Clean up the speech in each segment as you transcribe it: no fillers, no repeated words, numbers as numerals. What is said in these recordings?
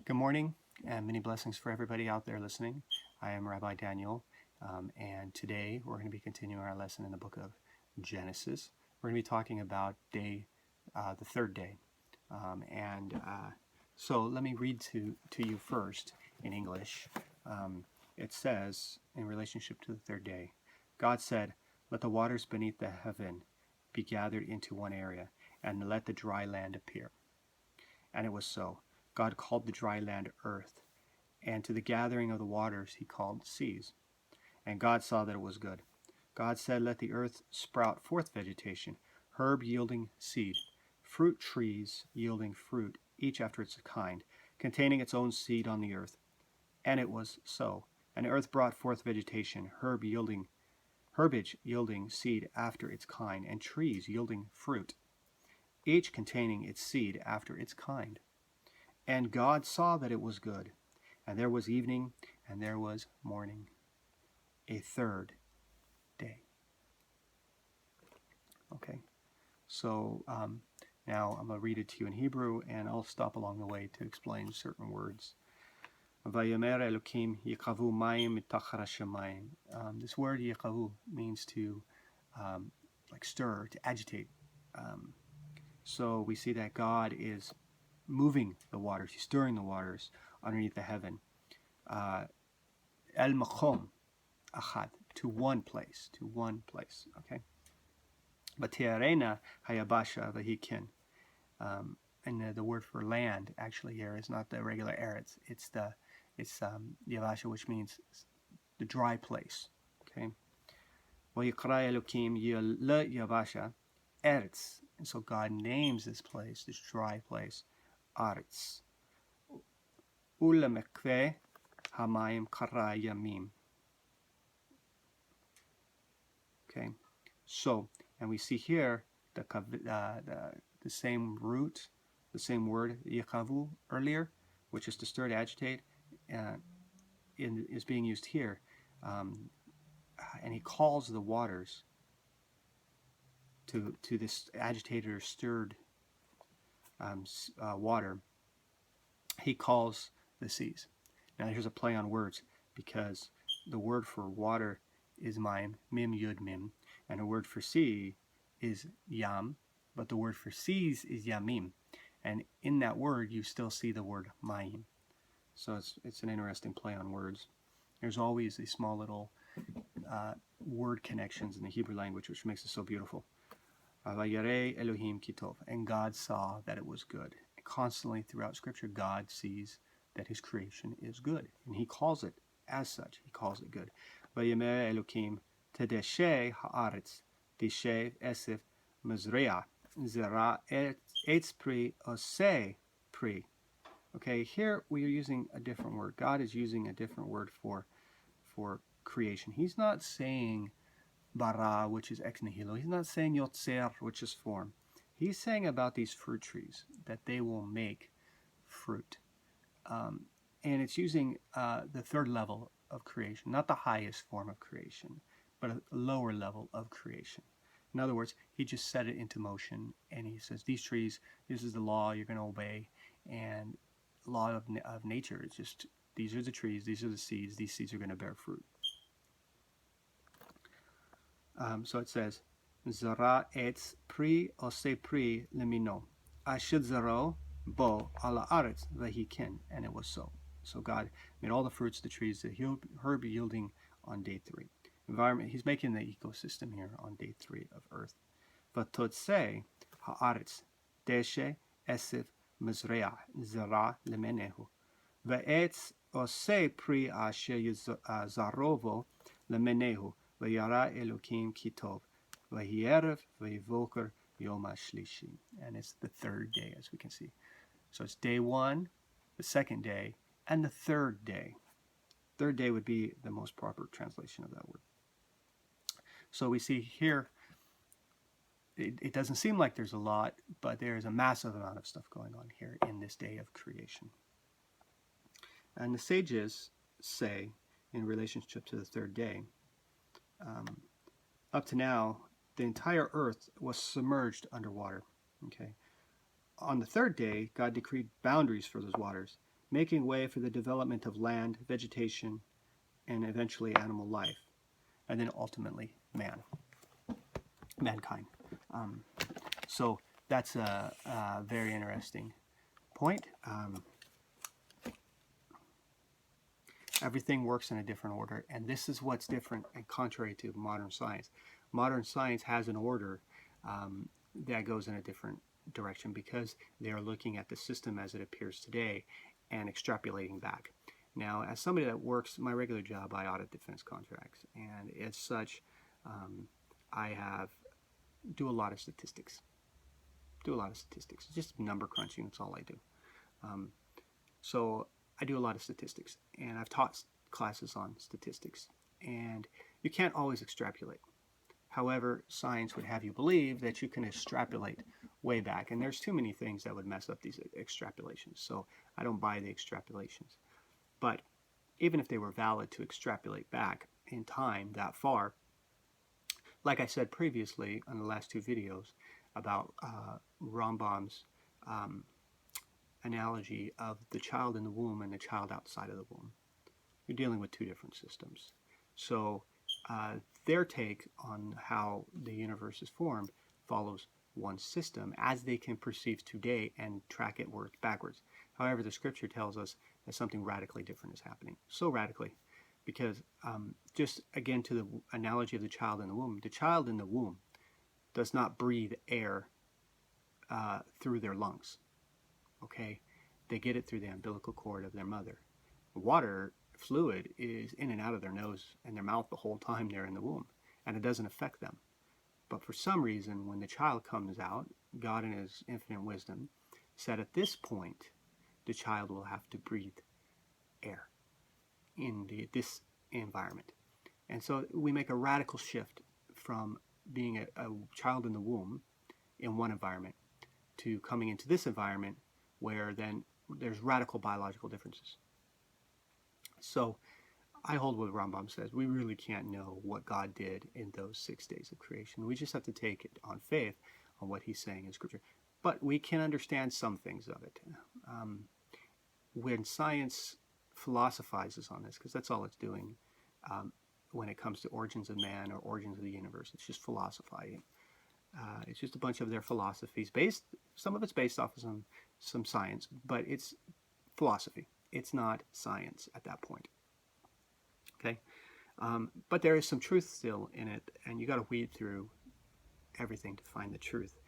Good morning and many blessings for everybody out there listening. I am Rabbi Danyiel, and today we're going to be continuing our lesson in the book of Genesis. We're going to be talking about the third day. So let me read to you first in English. It says, in relationship to the third day, God said, "Let the waters beneath the heaven be gathered into one area, and let the dry land appear." And it was so. God called the dry land earth, and to the gathering of the waters he called seas. And God saw that it was good. God said, "Let the earth sprout forth vegetation, herb yielding seed, fruit trees yielding fruit, each after its kind, containing its own seed on the earth." And it was so. And the earth brought forth vegetation, herbage yielding seed after its kind, and trees yielding fruit, each containing its seed after its kind. And God saw that it was good. And there was evening, and there was morning, a third day. Okay, so now I'm going to read it to you in Hebrew, and I'll stop along the way to explain certain words. Vayomer Elokim yikavu mayim mitachar hashamayim. This word yikavu means to like stir, to agitate. So we see that God is moving the waters, he's stirring the waters underneath the heaven. El makom achad, to one place, okay? But tiarena hayabasha vahikin. And the word for land actually here is not the regular eretz. It's yavasha, which means the dry place. Okay. Vayikra Elokim le yavasha eretz. And so God names this place, this dry place, Aretz. Ulamekve hamayim kara yamim. Okay. So, and we see here the same root, the same word yikavu earlier, which is to stir, to agitate, is being used here. And he calls the waters to this agitated or stirred water. He calls the seas. Now here's a play on words, because the word for water is mim, yud mim, and the word for sea is yam, but the word for seas is yamim. And in that word, you still see the word mayim. So it's an interesting play on words. There's always these small little word connections in the Hebrew language, which makes it so beautiful. Vayarei Elohim kitov, and God saw that it was good. And constantly throughout Scripture, God sees that His creation is good, and He calls it as such. He calls it good. Vayomer Elohim tedeshe haaretz, deshe esif mezreah, zera etz pri oseh pri. Okay, here we are using a different word. God is using a different word for creation. He's not saying bara, which is ex nihilo. He's not saying yotzer, which is form. He's saying about these fruit trees that they will make fruit. And it's using the third level of creation, not the highest form of creation, but a lower level of creation. In other words, he just set it into motion, and he says, these trees, this is the law you're going to obey, and law of nature. It's just, these are the trees, these are the seeds, these seeds are going to bear fruit. So it says, Zara etz pri ose pri lemino. Ashid zaro bo ala aretz vahikin. And it was so. So God made all the fruits of the trees, the herb yielding on day 3. Environment, he's making the ecosystem here on day 3 of earth. Vatotse haaretz deshe esif mizreah zara lemenehu. Ve'etz ose pri asher zarovo lemenehu. Vayara Elokim kitov, vayierev vayvoker yom hashlishi. And it's the third day, as we can see. So it's day 1, the second day, and the third day. Third day would be the most proper translation of that word. So we see here, it doesn't seem like there's a lot, but there's a massive amount of stuff going on here in this day of creation. And the sages say, in relationship to the third day, up to now, the entire earth was submerged underwater. Okay. On the third day, God decreed boundaries for those waters, making way for the development of land, vegetation, and eventually animal life, and then ultimately mankind. So that's a very interesting point. Everything works in a different order, and this is what's different and contrary to modern science. Modern science has an order that goes in a different direction because they are looking at the system as it appears today and extrapolating back. Now, as somebody that works my regular job, I audit defense contracts, and as such, I do a lot of statistics. Just number crunching. That's all I do. So I do a lot of statistics, and I've taught classes on statistics, and you can't always extrapolate. However, science would have you believe that you can extrapolate way back, and there's too many things that would mess up these extrapolations, so I don't buy the extrapolations. But even if they were valid to extrapolate back in time that far, like I said previously on the last two videos about Rambam's analogy of the child in the womb and the child outside of the womb, you're dealing with two different systems. So their take on how the universe is formed follows one system as they can perceive today and track it backwards. However, the scripture tells us that something radically different is happening. So radically, because just again to the analogy of the child in the womb does not breathe air through their lungs. Okay, they get it through the umbilical cord of their mother. Water fluid is in and out of their nose and their mouth the whole time they're in the womb, and it doesn't affect them. But for some reason, when the child comes out, God in his infinite wisdom said at this point, the child will have to breathe air in this environment. And so we make a radical shift from being a child in the womb in one environment to coming into this environment where then there's radical biological differences. So I hold what Rambam says. We really can't know what God did in those 6 days of creation. We just have to take it on faith on what he's saying in Scripture. But we can understand some things of it. When science philosophizes on this, because that's all it's doing when it comes to origins of man or origins of the universe, it's just philosophizing. It's just a bunch of their philosophies some of it's based off of some science, but it's philosophy. It's not science at that point. Okay, but there is some truth still in it, and you got to weed through everything to find the truth.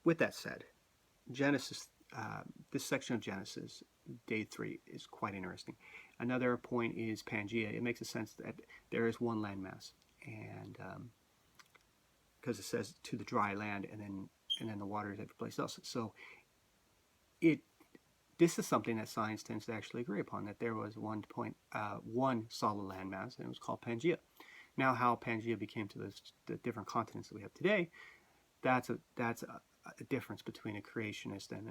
With that said, Genesis, this section of Genesis, day 3, is quite interesting. Another point is Pangea. It makes a sense that there is one landmass, and because it says to the dry land, and then the water is every place else. So this is something that science tends to actually agree upon, that there was one solid landmass, and it was called Pangea. Now, how Pangea became to the different continents that we have today, that's a difference between a creationist and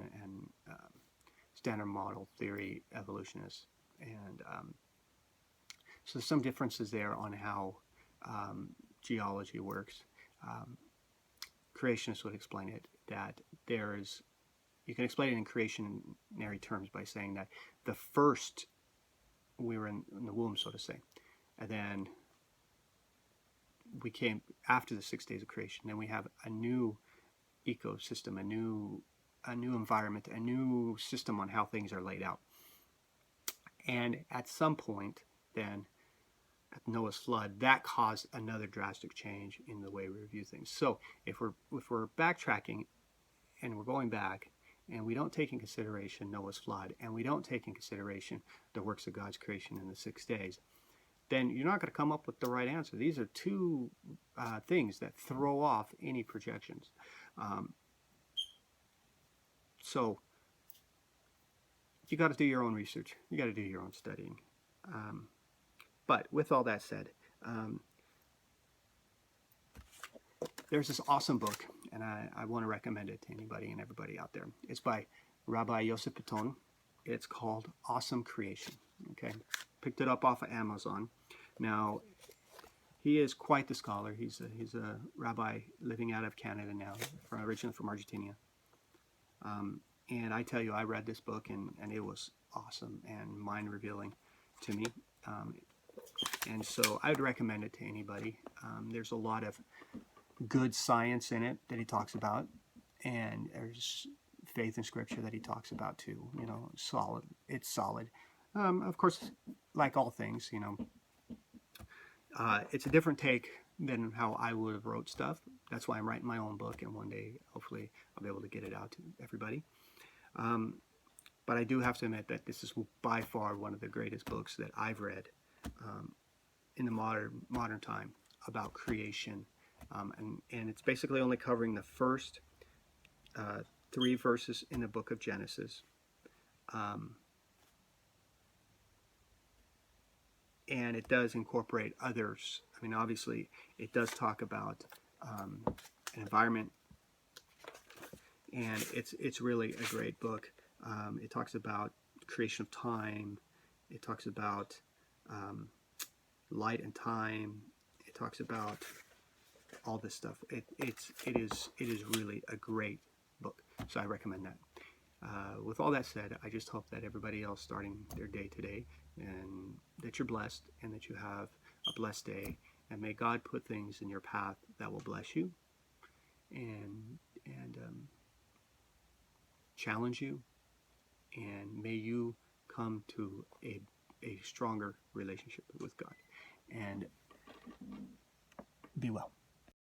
standard model theory evolutionist. And so there's some differences there on how geology works. Creationists would explain it that you can explain it in creationary terms by saying that the first, we were in the womb, so to say, and then we came after the 6 days of creation. Then we have a new ecosystem, a new environment, a new system on how things are laid out. And at some point, then, at Noah's flood, that caused another drastic change in the way we review things. So if we're backtracking and we're going back, and we don't take in consideration Noah's flood, and we don't take in consideration the works of God's creation in the 6 days, then you're not going to come up with the right answer. These are two things that throw off any projections. So you got to do your own research. You got to do your own studying. But with all that said, there's this awesome book, and I want to recommend it to anybody and everybody out there. It's by Rabbi Yosef Piton. It's called Awesome Creation. Okay, picked it up off of Amazon. Now, he is quite the scholar. He's a rabbi living out of Canada now, originally from Argentina. And I tell you, I read this book and it was awesome and mind revealing to me. Um, and so I would recommend it to anybody. There's a lot of good science in it that he talks about, and there's faith in Scripture that he talks about too. You know, solid. It's solid. Of course, like all things, you know, it's a different take than how I would have wrote stuff. That's why I'm writing my own book, and one day, hopefully, I'll be able to get it out to everybody. Um, but I do have to admit that this is by far one of the greatest books that I've read um, in the modern time about creation, and it's basically only covering the first 3 verses in the book of Genesis. Um, and it does incorporate others. I mean, obviously, it does talk about an environment, and it's really a great book. It talks about creation of time. It talks about light and time. It talks about all this stuff. It is really a great book. So I recommend that. With all that said, I just hope that everybody else starting their day today, and that you're blessed, and that you have a blessed day, and may God put things in your path that will bless you, and challenge you, and may you come to a stronger relationship with God. And be well.